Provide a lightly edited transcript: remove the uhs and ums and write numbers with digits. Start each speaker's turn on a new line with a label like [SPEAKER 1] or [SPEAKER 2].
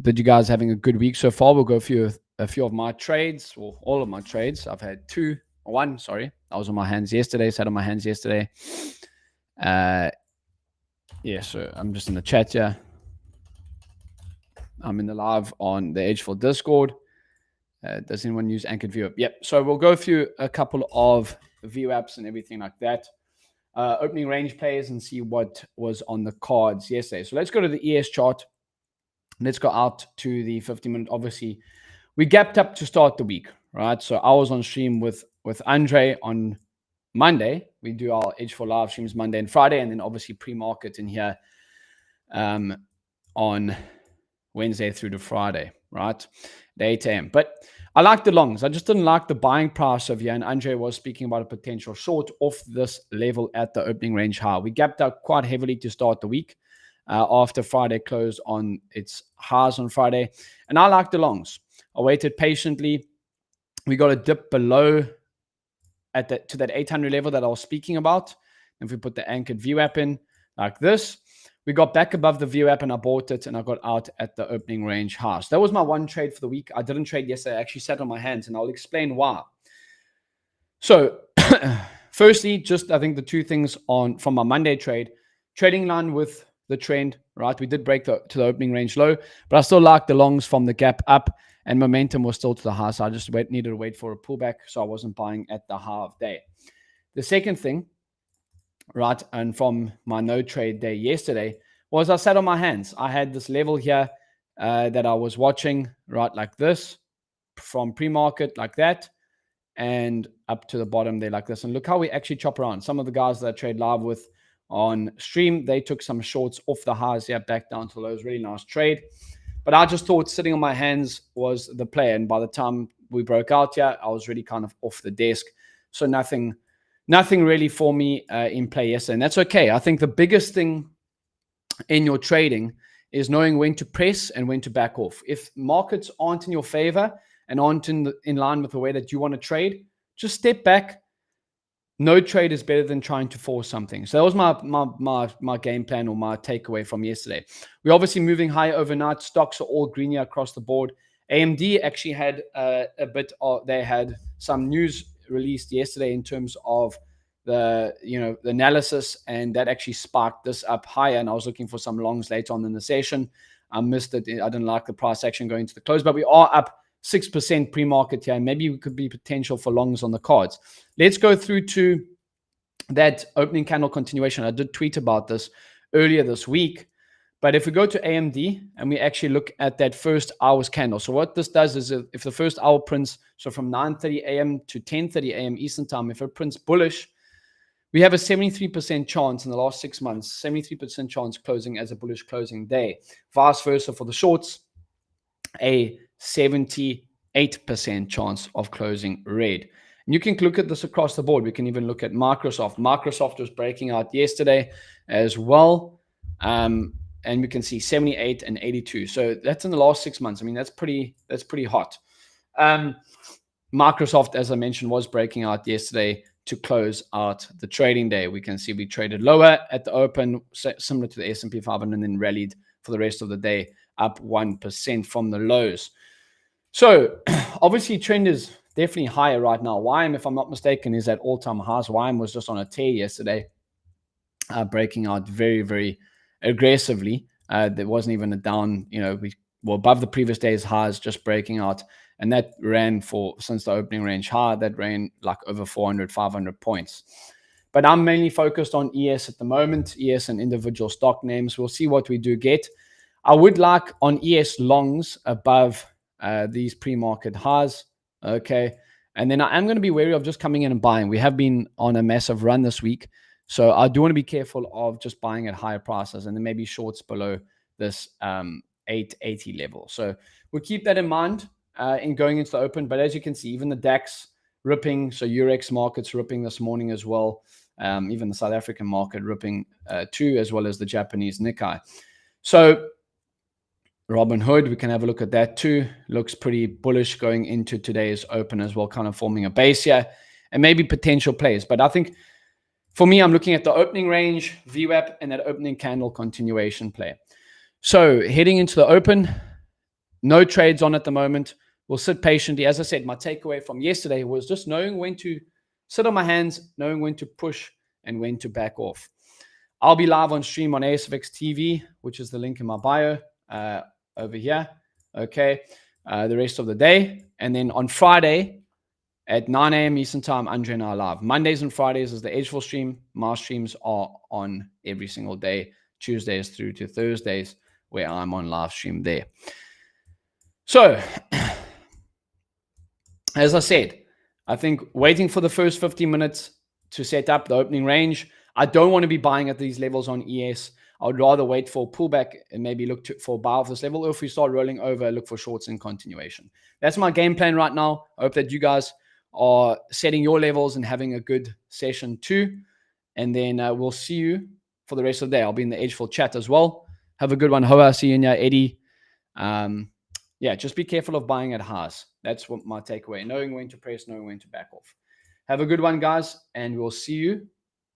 [SPEAKER 1] that you guys are having a good week so far. We'll go through a few of my trades, or all of my trades. I've had one, sorry. I was on my hands yesterday, sat on my hands yesterday. Yeah, so I'm just in the chat here. I'm in the live on the Edgefield Discord. Does anyone use Anchored VWAP? Yep. So we'll go through a couple of VWAPs and everything like that. Opening range plays and see what was on the cards yesterday. So let's go to the ES chart. Let's go out to the 50-minute. Obviously, we gapped up to start the week, right? So I was on stream with Andre on Monday. We do our Edgefield live streams Monday and Friday, and then obviously pre-market in here on Wednesday through to Friday, right? At 8 a.m. But I like the longs. I just didn't like the buying price of here. And Andre was speaking about a potential short off this level at the opening range high. We gapped up quite heavily to start the week after Friday closed on its highs on Friday. And I like the longs. I waited patiently. We got a dip below to that 800 level that I was speaking about. If we put the Anchored VWAP in like this, we got back above the VWAP and I bought it and I got out at the opening range high. So that was my one trade for the week. I didn't trade yesterday. I actually sat on my hands and I'll explain why. So firstly, just I think the two things from my Monday trade, trading line with the trend, right? We did break to the opening range low, but I still like the longs from the gap up and momentum was still to the high. So I just needed to wait for a pullback. So I wasn't buying at the high of day. The second thing, right, and from my no trade day yesterday was I sat on my hands. I had this level here that I was watching, right, like this, from pre-market like that, and up to the bottom there like this. And look how we actually chop around. Some of the guys that I trade live with on stream, they took some shorts off the highs here back down to the lows. Really nice trade. But I just thought sitting on my hands was the play. And by the time we broke out here, I was really kind of off the desk. So nothing really for me in play yesterday. And that's okay. I think the biggest thing in your trading is knowing when to press and when to back off. If markets aren't in your favor and aren't in line with the way that you want to trade, just step back. No trade is better than trying to force something. So that was my game plan or my takeaway from yesterday. We're obviously moving higher overnight. Stocks are all green here across the board. AMD actually had they had some news released yesterday in terms of the analysis, and that actually sparked this up higher. And I was looking for some longs later on in the session. I missed it. I didn't like the price action going to the close, but we are up 6% pre-market here. Maybe we could be potential for longs on the cards. Let's go through to that opening candle continuation. I did tweet about this earlier this week. But if we go to AMD and we actually look at that first hour's candle. So what this does is if the first hour prints, so from 9:30 a.m. to 10:30 a.m. Eastern time, if it prints bullish, we have a 73% chance in the last 6 months, 73% chance closing as a bullish closing day. Vice versa for the shorts, a 78% chance of closing red. And you can look at this across the board. We can even look at Microsoft. Microsoft was breaking out yesterday as well. And we can see 78 and 82. So that's in the last 6 months. I mean, that's pretty hot. Microsoft, as I mentioned, was breaking out yesterday to close out the trading day. We can see we traded lower at the open, similar to the S&P 500, and then rallied for the rest of the day, up 1% from the lows. So obviously trend is definitely higher right now. YM, if I'm not mistaken, is at all-time highs. YM was just on a tear yesterday, breaking out very, very aggressively. There wasn't even a down, we were above the previous day's highs, just breaking out. And that ran since the opening range high, that ran like over 400, 500 points. But I'm mainly focused on ES at the moment, ES and individual stock names. We'll see what we do get. I would like on ES longs above these pre-market highs. Okay. And then I am going to be wary of just coming in and buying. We have been on a massive run this week. So I do want to be careful of just buying at higher prices and then maybe shorts below this 880 level. So we'll keep that in mind in going into the open. But as you can see, even the DAX ripping, so Eurex markets ripping this morning as well. Even the South African market ripping too, as well as the Japanese Nikkei. So Robinhood, we can have a look at that too. Looks pretty bullish going into today's open as well, kind of forming a base here and maybe potential plays. But I think for me, I'm looking at the opening range, VWAP, and that opening candle continuation play. So heading into the open, No trades on at the moment. We'll sit patiently. As I said, my takeaway from yesterday was just knowing when to sit on my hands, knowing when to push and when to back off. I'll be live on stream on ASFX TV, which is the link in my bio over here. Okay. The rest of the day. And then on Friday at 9 a.m. Eastern Time, Andre and I are live. Mondays and Fridays is the Edgeful stream. My streams are on every single day, Tuesdays through to Thursdays, where I'm on live stream there. So, as I said, I think waiting for the first 15 minutes to set up the opening range. I don't want to be buying at these levels on ES. I would rather wait for a pullback and maybe look for a buy off this level. Or if we start rolling over, look for shorts in continuation. That's my game plan right now. I hope that you guys are setting your levels and having a good session too. And then we'll see you for the rest of the day. I'll be in the Edgeful chat as well. Have a good one. Hoa, see you in here, Eddie. Yeah, just be careful of buying at highs. That's what my takeaway. Knowing when to press, knowing when to back off. Have a good one, guys, and we'll see you